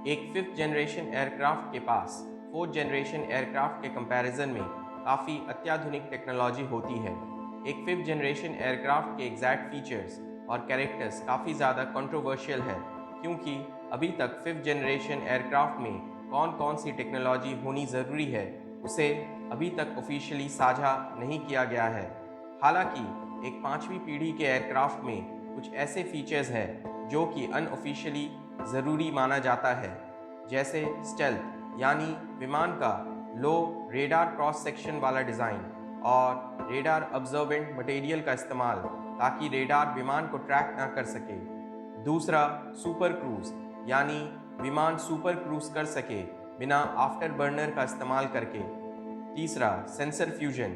एक fifth generation aircraft के पास fourth generation aircraft के कंपैरिजन में काफ़ी अत्याधुनिक टेक्नोलॉजी होती है। एक फिफ्थ जनरेशन एयरक्राफ्ट के एग्जैक्ट फीचर्स और कैरेक्टर्स काफ़ी ज़्यादा कंट्रोवर्शियल है, क्योंकि अभी तक फिफ्थ जनरेशन एयरक्राफ्ट में कौन कौन सी टेक्नोलॉजी होनी ज़रूरी है उसे अभी तक ऑफिशियली साझा नहीं किया गया है। हालांकि एक पांचवी पीढ़ी के एयरक्राफ्ट में कुछ ऐसे फीचर्स हैं जो कि अनऑफिशियली ज़रूरी माना जाता है, जैसे स्टेल्थ यानी विमान का लो रेडार क्रॉस सेक्शन वाला डिज़ाइन और रेडार ऑब्जर्वेंट मटेरियल का इस्तेमाल, ताकि रेडार विमान को ट्रैक ना कर सके। दूसरा, सुपर क्रूज यानी विमान सुपर क्रूज कर सके बिना आफ्टर बर्नर का इस्तेमाल करके। तीसरा, सेंसर फ्यूजन,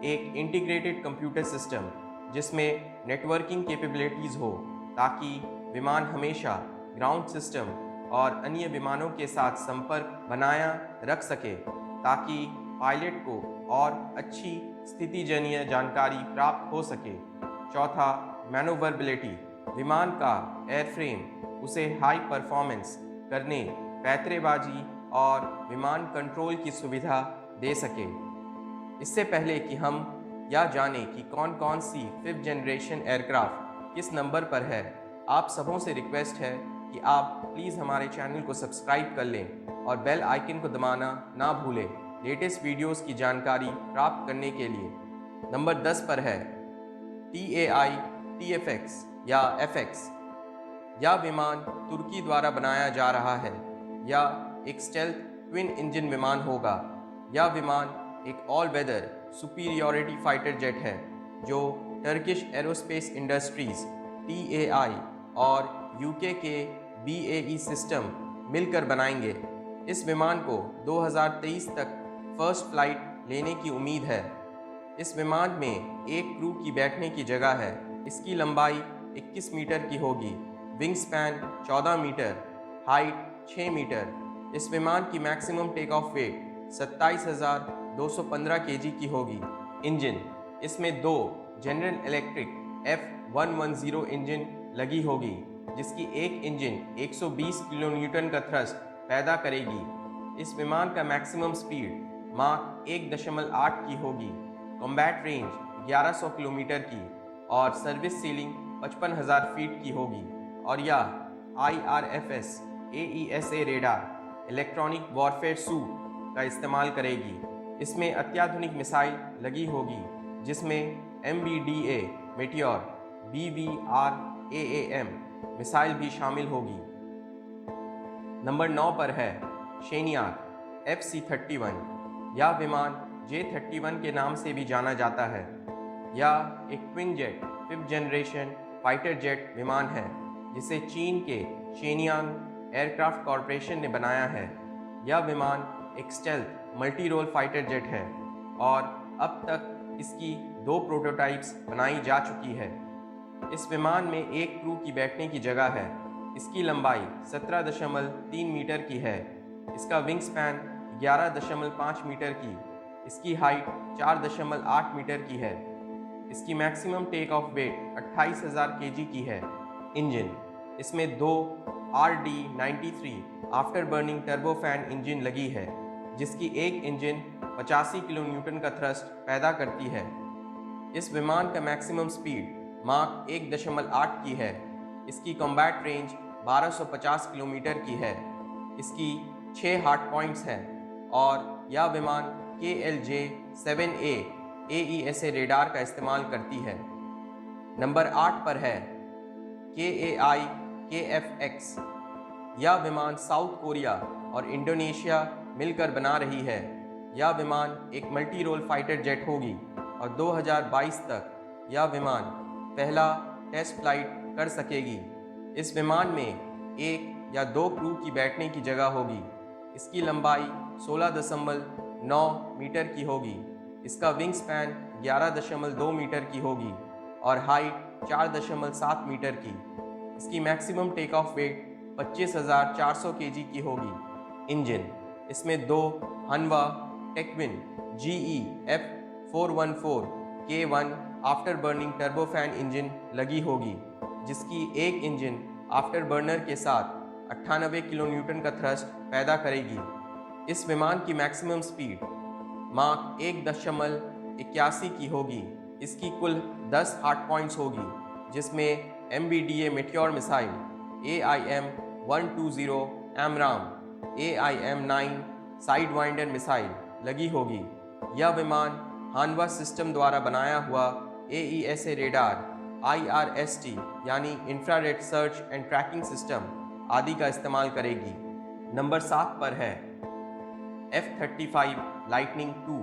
एक इंटीग्रेटेड कंप्यूटर सिस्टम जिसमें नेटवर्किंग कैपेबिलिटीज़ हो, ताकि विमान हमेशा ग्राउंड सिस्टम और अन्य विमानों के साथ संपर्क बनाया रख सके, ताकि पायलट को और अच्छी स्थितिजन्य जानकारी प्राप्त हो सके। चौथा, मैनोवर्बिलिटी, विमान का एयरफ्रेम उसे हाई परफॉर्मेंस करने, पैतरेबाजी और विमान कंट्रोल की सुविधा दे सके। इससे पहले कि हम यह जाने कि कौन कौन सी फिफ्थ जनरेशन एयरक्राफ्ट किस नंबर पर है, आप सबों से रिक्वेस्ट है कि आप प्लीज़ हमारे चैनल को सब्सक्राइब कर लें और बेल आइकन को दबाना ना भूलें लेटेस्ट वीडियोस की जानकारी प्राप्त करने के लिए। नंबर 10 पर है TAI TFX या FX। यह विमान तुर्की द्वारा बनाया जा रहा है। यह एक स्टेल्थ ट्विन इंजन विमान होगा। यह विमान एक all weather superiority fighter jet है जो टर्किश एरोस्पेस इंडस्ट्रीज TAI और UK के BAE सिस्टम मिलकर बनाएंगे। इस विमान को 2023 तक फर्स्ट फ्लाइट लेने की उम्मीद है। इस विमान में एक क्रू की बैठने की जगह है। इसकी लंबाई 21 मीटर की होगी, wing span 14 metre, height 6 metre. इस विमान की maximum take off weight 27,215 kg की होगी। इंजन, इसमें दो जनरल इलेक्ट्रिक F110 इंजन लगी होगी, जिसकी एक इंजन 120 किलो न्यूटन का थ्रस्ट पैदा करेगी। इस विमान का मैक्सिमम स्पीड माक 1.8 की होगी। कॉम्बैट रेंज 1100 किलोमीटर की और सर्विस सीलिंग 55,000 फीट की होगी। और यह IRFS AESA radar electronic warfare suit का इस्तेमाल करेगी। इसमें अत्याधुनिक मिसाइल लगी होगी, जिसमें MBDA मेटियोर BVR-AAM मिसाइल भी शामिल होगी। नंबर 9 पर है शेनियाक FC-31। यह विमान J-31 के नाम से भी जाना जाता है। यह एक twin jet fifth generation fighter jet विमान है, जिसे चीन के शेनियांग एयरक्राफ्ट कॉरपोरेशन ने बनाया है। यह विमान एक stealth multi role fighter jet है और अब तक इसकी 2 प्रोटोटाइप्स बनाई जा चुकी है। इस विमान में एक क्रू की बैठने की जगह है। इसकी लंबाई 17.3 मीटर की है। इसका विंग स्पैन 11.5 मीटर की, इसकी हाइट 4.8 मीटर की है। इसकी maximum take off weight 28,000 kg की है। इंजन, इसमें दो RD-93 after burning turbofan engine लगी है, जिसकी एक इंजन 85 किलो न्यूटन का थ्रस्ट पैदा करती है। इस विमान का मैक्सिमम स्पीड माक 1.8 की है। इसकी कॉम्बैट रेंज 1250 किलोमीटर की है। इसकी 6 हार्ड पॉइंट्स हैं और यह विमान KLJ-7A AESA रेडार का इस्तेमाल करती है। नंबर 8 पर है KAI KFX। यह विमान साउथ कोरिया और इंडोनेशिया मिलकर बना रही है। यह विमान एक मल्टी रोल फाइटर जेट होगी और 2022 तक यह विमान पहला टेस्ट फ्लाइट कर सकेगी। इस विमान में एक या दो क्रू की बैठने की जगह होगी। इसकी लंबाई 16.9 मीटर की होगी। इसका विंग स्पैन 11.2 मीटर की होगी और हाइट 4.7 मीटर की। इसकी maximum take off weight 25,400 kg की होगी। इंजन, इसमें दो Hanwha Techwin GE F414K1 after burning turbofan engine लगी होगी, जिसकी एक इंजन आफ्टर बर्नर के साथ 98 किलो न्यूटन का थ्रस्ट पैदा करेगी। इस विमान की मैक्सिमम स्पीड माक 1.81 की होगी। इसकी कुल 10 हार्ड पॉइंट्स होगी, जिसमें MBDA meteor missile, AIM-120 AMRAAM, AIM-9 side winder missile लगी होगी। यह विमान हानवा सिस्टम द्वारा बनाया हुआ AESA रेडार, IRST यानी infrared search and tracking system आदि का इस्तेमाल करेगी। नंबर 7 पर है F-35 लाइटनिंग II,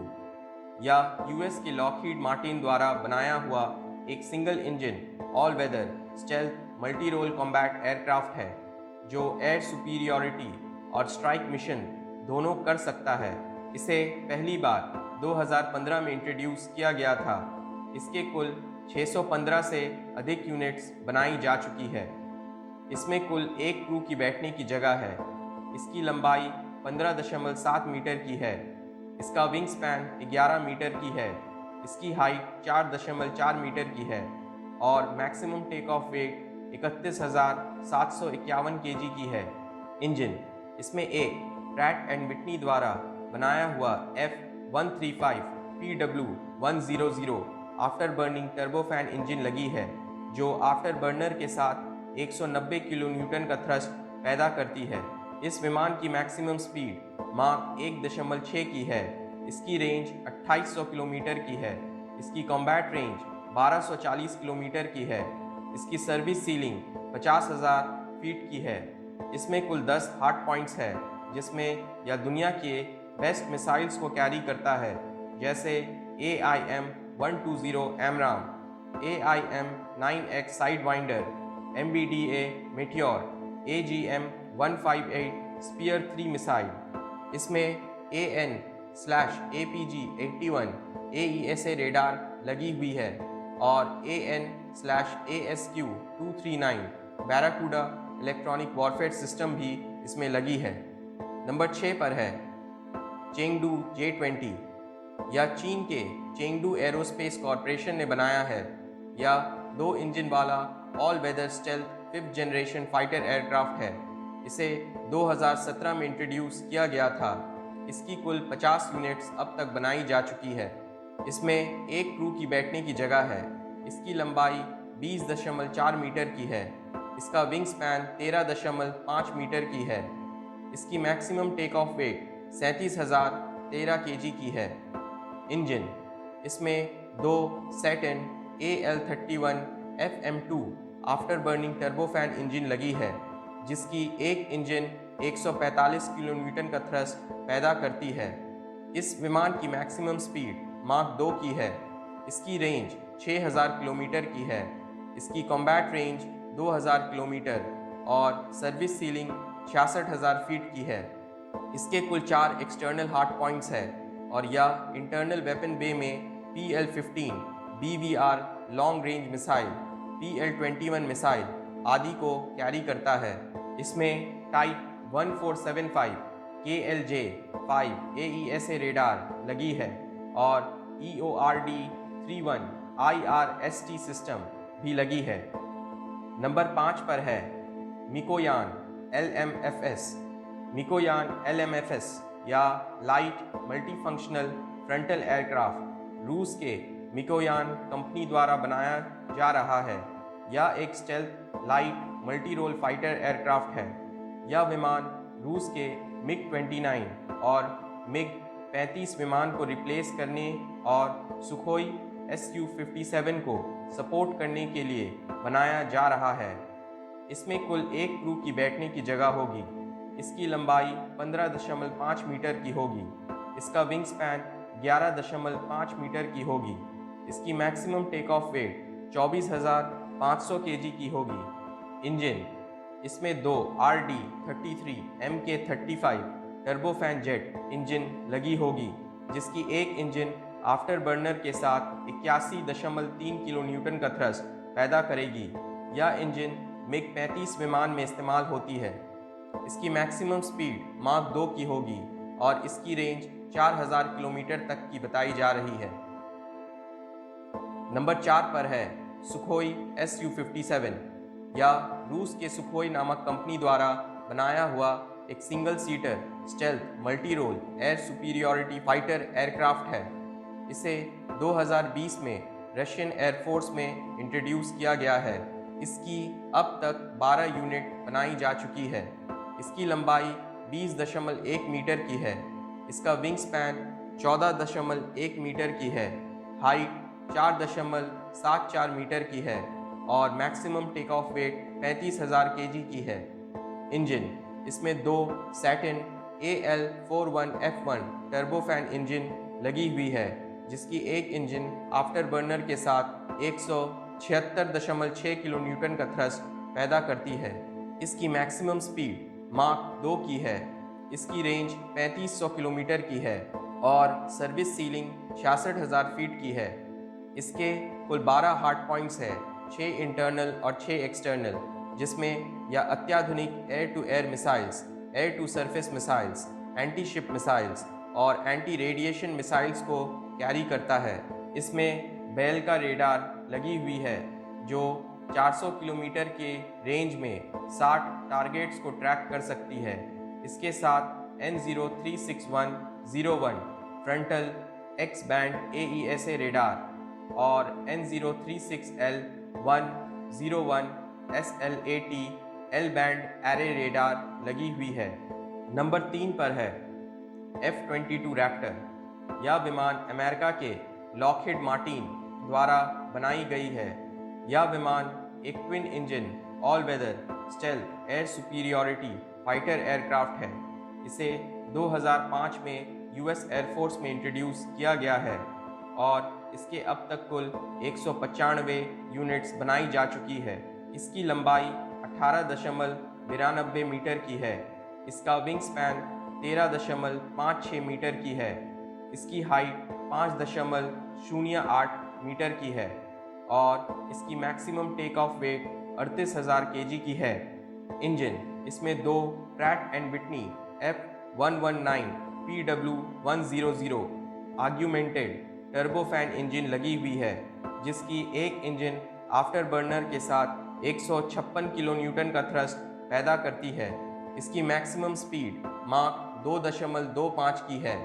या US के लॉकहीड मार्टिन द्वारा बनाया हुआ एक single engine all weather stealth multi role combat aircraft है, जो एयर सुपीरियॉरिटी और स्ट्राइक मिशन दोनों कर सकता है। इसे पहली बार 2015 में इंट्रोड्यूस किया गया था। इसके कुल 615 से अधिक यूनिट्स बनाई जा चुकी है। इसमें कुल एक क्रू की बैठने की जगह है। इसकी लंबाई 15.7 मीटर की है। इसका विंग स्पैन 11 मीटर की है। इसकी हाइट 4.4 मीटर की है और maximum take off weight 31,751 K G की है। इंजन इसमें एक प्रैट एंड विटनी द्वारा बनाया हुआ F-135 PW-100 after burning turbofan engine लगी है, जो आफ्टर बर्नर के साथ 190 किलो न्यूटन का थ्रस्ट पैदा करती है। इस विमान की मैक्सिमम स्पीड माक 1.6 की है। इसकी रेंज 2800 किलोमीटर की है। इसकी कॉम्बैट रेंज 1240 किलोमीटर की है। इसकी सर्विस सीलिंग 50,000 फीट की है। इसमें कुल 10 हार्ड पॉइंट्स है, जिसमें यह दुनिया के बेस्ट मिसाइल्स को कैरी करता है, जैसे AIM-120 AMRAAM, AIM-9X sidewinder, MBDA meteor, AGM-158 spear 3 missile. इसमें AN/APG-81 AESA रेडार लगी हुई है और AN/ASQ-239 बैराकूडा इलेक्ट्रॉनिक वॉरफेयर सिस्टम भी इसमें लगी है। नंबर 6 पर है चेंगडू J-20, या चीन के चेंगडू एरोस्पेस कॉरपोरेशन ने बनाया है। यह 2 इंजन वाला all weather stealth 5th generation fighter aircraft है। इसे 2017 में इंट्रोड्यूस किया गया था। इसकी कुल 50 यूनिट्स अब तक बनाई जा चुकी है। इसमें एक क्रू की बैठने की जगह है। इसकी लंबाई 20.4 मीटर की है। इसका विंग स्पैन 13.5 मीटर की है। इसकी maximum take off weight 37,013 K G की है। इंजन इसमें 2 Saturn AL-31 FM2 after burning turbofan engine लगी है, जिसकी एक इंजन 145 किलो न्यूटन का थ्रस्ट पैदा करती है। इस विमान की मैक्सिमम स्पीड माक 2 की है। इसकी रेंज 6000 किलोमीटर की है। इसकी कॉम्बैट रेंज 2000 किलोमीटर और सर्विस सीलिंग 66,000 फीट की है। इसके कुल 4 एक्सटर्नल हार्ड पॉइंट्स है और यह इंटरनल वेपन बे में PL-15 BVR long range missile, PL-21 missile आदि को कैरी करता है। इसमें टाइप 1475 KLJ-5 AESA रेडार लगी है और EORD-31 IRST सिस्टम भी लगी है। नंबर 5 पर है मिकोयान LMFS। मिकोयान LMFS या लाइट मल्टीफंक्शनल फ्रंटल एयरक्राफ्ट रूस के मिकोयान कंपनी द्वारा बनाया जा रहा है। यह एक stealth light multi role fighter aircraft है। यह विमान रूस के MiG-29 और MiG-35 विमान को रिप्लेस करने और सुखोई Su-57 को सपोर्ट करने के लिए बनाया जा रहा है। इसमें कुल एक क्रू की बैठने की जगह होगी। इसकी लंबाई 15.5 मीटर की होगी। इसका विंग स्पैन 11.5 मीटर की होगी। इसकी maximum take off weight 24,500 K G की होगी। इंजन इसमें 2 RD-33 Mk-35 turbofan jet engine लगी होगी, जिसकी एक इंजन आफ्टर बर्नर के साथ 81.3 किलो न्यूटन का थ्रस्ट पैदा करेगी। यह इंजन MiG-35 विमान में इस्तेमाल होती है। इसकी मैक्सिमम स्पीड माक 2 की होगी और इसकी रेंज 4000 किलोमीटर तक की बताई जा रही है। नंबर 4 पर है सुखोई Su-57, या रूस के सुखोई नामक कंपनी द्वारा बनाया हुआ एक single seater stealth multi role air superiority fighter aircraft है। इसे 2020 में रशियन एयरफोर्स में इंट्रोड्यूस किया गया है। इसकी अब तक 12 यूनिट बनाई जा चुकी है। इसकी लंबाई 20.1 मीटर की है। इसका विंग स्पैन 14.1 मीटर की है। हाइट 4.74 मीटर की है और maximum take off weight 35,000 K G की है। इंजन, इसमें 2 सैटिन AL41F1 टर्बोफैन इंजन लगी हुई है, जिसकी एक इंजन आफ्टर बर्नर के साथ 176.6 किलो न्यूटन का थ्रस्ट पैदा करती है। इसकी मैक्सिमम स्पीड माक 2 की है। इसकी रेंज 3500 किलोमीटर की है और सर्विस सीलिंग 66,000 फीट की है। इसके कुल 12 हार्ड पॉइंट्स हैं, 6 इंटरनल और 6 एक्सटर्नल, जिसमें यह अत्याधुनिक air to air missiles, air to surface missiles, anti ship missiles और एंटी रेडिएशन मिसाइल्स को कैरी करता है। इसमें बेल का रेडार लगी हुई है जो 400 किलोमीटर के रेंज में 60 टारगेट्स को ट्रैक कर सकती है। इसके साथ N036101 frontal x band AESA radar और N036101 SLAT L band array radar लगी हुई है। नंबर 3 पर है F-22 रैप्टर। यह विमान अमेरिका के लॉकहीड मार्टिन द्वारा बनाई गई है। यह विमान एक twin engine all weather stealth air superiority fighter aircraft है। इसे 2005 में US एयरफोर्स में इंट्रोड्यूस किया गया है और इसके अब तक कुल 195 यूनिट्स बनाई जा चुकी है। इसकी लंबाई 18.92 मीटर की है। इसका विंग स्पैन 13.56 मीटर की है। इसकी हाइट 5.08 मीटर की है और इसकी maximum take off weight 38,000 K G की है। इंजन, इसमें 2 Pratt and Whitney F119 PW100 augmented turbofan engine लगी हुई है, जिसकी एक इंजन आफ्टर बर्नर के साथ 156 किलो न्यूटन का थ्रस्ट पैदा करती है। इसकी मैक्सिमम स्पीड माक 2.25 की है।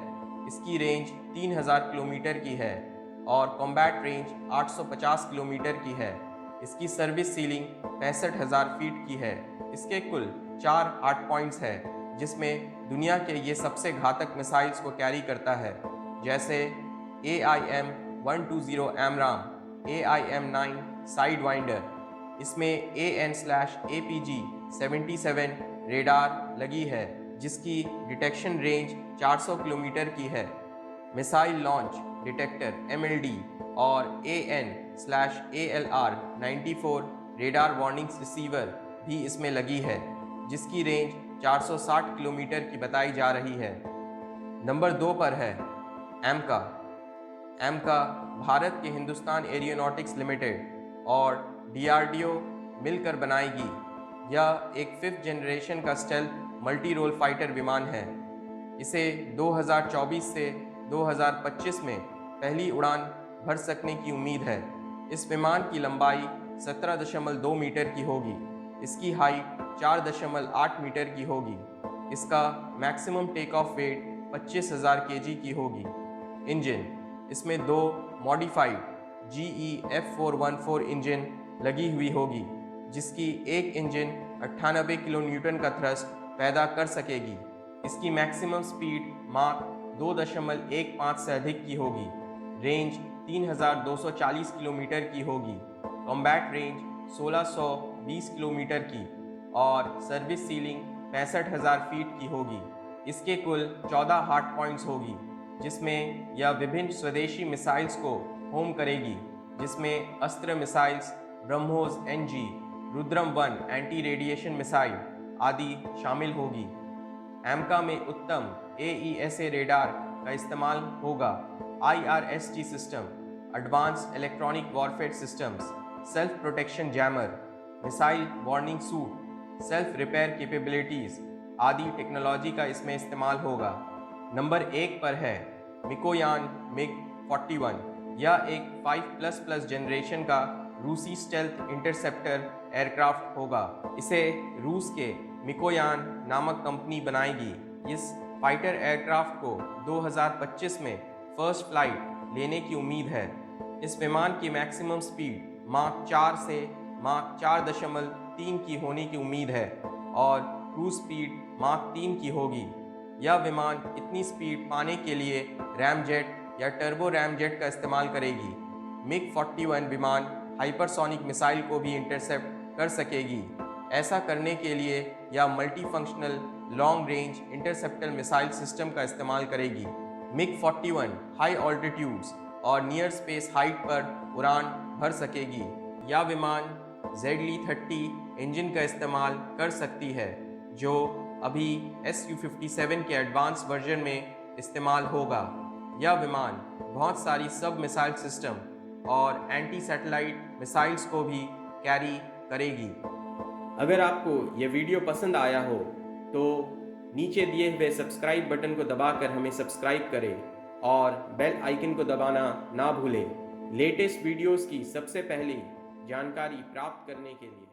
इसकी रेंज 3000 किलोमीटर की है और कॉम्बैट रेंज 850 किलोमीटर की है। इसकी सर्विस सीलिंग 65,000 फीट की है। इसके कुल 4 हार्ड पॉइंट्स हैं, जिसमें दुनिया के ये सबसे घातक मिसाइल्स को कैरी करता है, जैसे AIM-120 AMRAAM, AIM-9 साइडवाइंडर। इसमें AN/APG-77 रेडार लगी है, जिसकी डिटेक्शन रेंज 400 किलोमीटर की है। मिसाइल लॉन्च डिटेक्टर MLD और AN/ALR-94 रेडार वार्निंग्स रिसीवर भी इसमें लगी है, जिसकी रेंज 460 किलोमीटर की बताई जा रही है। नंबर 2 पर है AMCA। AMCA भारत के हिंदुस्तान एरियोनॉटिक्स लिमिटेड और DRDO मिलकर बनाएगी। यह एक 5th जनरेशन का स्टेल्थ मल्टी रोल फाइटर विमान है। इसे 2024 से 2025 में पहली उड़ान भर सकने की उम्मीद है। इस विमान की लंबाई 17.2 मीटर की होगी। इसकी हाइट 4.8 मीटर की होगी। इसका maximum take off weight 25,000 K G की होगी। इंजन, इसमें 2 मॉडिफाइड GE F414 इंजन लगी हुई होगी, जिसकी एक इंजन 98 किलो न्यूटन का थ्रस्ट पैदा कर सकेगी। इसकी मैक्सिमम स्पीड माक 2.15 से अधिक की होगी। रेंज 3240 किलोमीटर की होगी। कॉम्बैट रेंज 1620 किलोमीटर की और सर्विस सीलिंग 65,000 फीट की होगी। इसके कुल 14 हार्ड पॉइंट्स होगी, जिसमें यह विभिन्न स्वदेशी मिसाइल्स को होम करेगी, जिसमें Astra missiles, BrahMos NG, Rudram one anti radiation missile आदि शामिल होगी। AMCA में उत्तम AESA रेडार का इस्तेमाल होगा। IRST system, advance electronic warfare systems, self protection jammer, missile warning suit, self repair capabilities आदि टेक्नोलॉजी का इसमें इस्तेमाल होगा। नंबर 1 पर है मिकोयान MiG-41। यह एक 5++ जनरेशन का रूसी स्टेल्थ इंटरसेप्टर एयरक्राफ्ट होगा। इसे रूस के मिकोयान नामक कंपनी बनाएगी। इस फाइटर एयरक्राफ्ट को 2025 में फर्स्ट फ्लाइट लेने की उम्मीद है। इस विमान की मैक्सिमम स्पीड माक 4 से माक 4.3 की होने की उम्मीद है और क्रूज स्पीड माक 3 की होगी। यह विमान इतनी स्पीड पाने के लिए रैमजेट या टर्बो रैमजेट का इस्तेमाल करेगी। मिग 41 विमान हाइपरसोनिक मिसाइल को भी इंटरसेप्ट कर सकेगी। ऐसा करने के लिए यह multi functional long range interceptor missile system का इस्तेमाल करेगी। मिग 41 हाई ऑल्टीट्यूड्स और नियर स्पेस हाइट पर उड़ान भर सकेगी। यह विमान ZL-30 इंजन का इस्तेमाल कर सकती है, जो अभी Su-57 के एडवांस वर्जन में इस्तेमाल होगा। यह विमान बहुत सारी सब मिसाइल सिस्टम और एंटी सैटेलाइट मिसाइल्स को भी कैरी करेगी। अगर आपको यह वीडियो पसंद आया हो तो नीचे दिए हुए सब्सक्राइब बटन को दबाकर हमें सब्सक्राइब करें और बेल आइकन को दबाना ना भूलें लेटेस्ट वीडियोस की सबसे पहले जानकारी प्राप्त करने के लिए।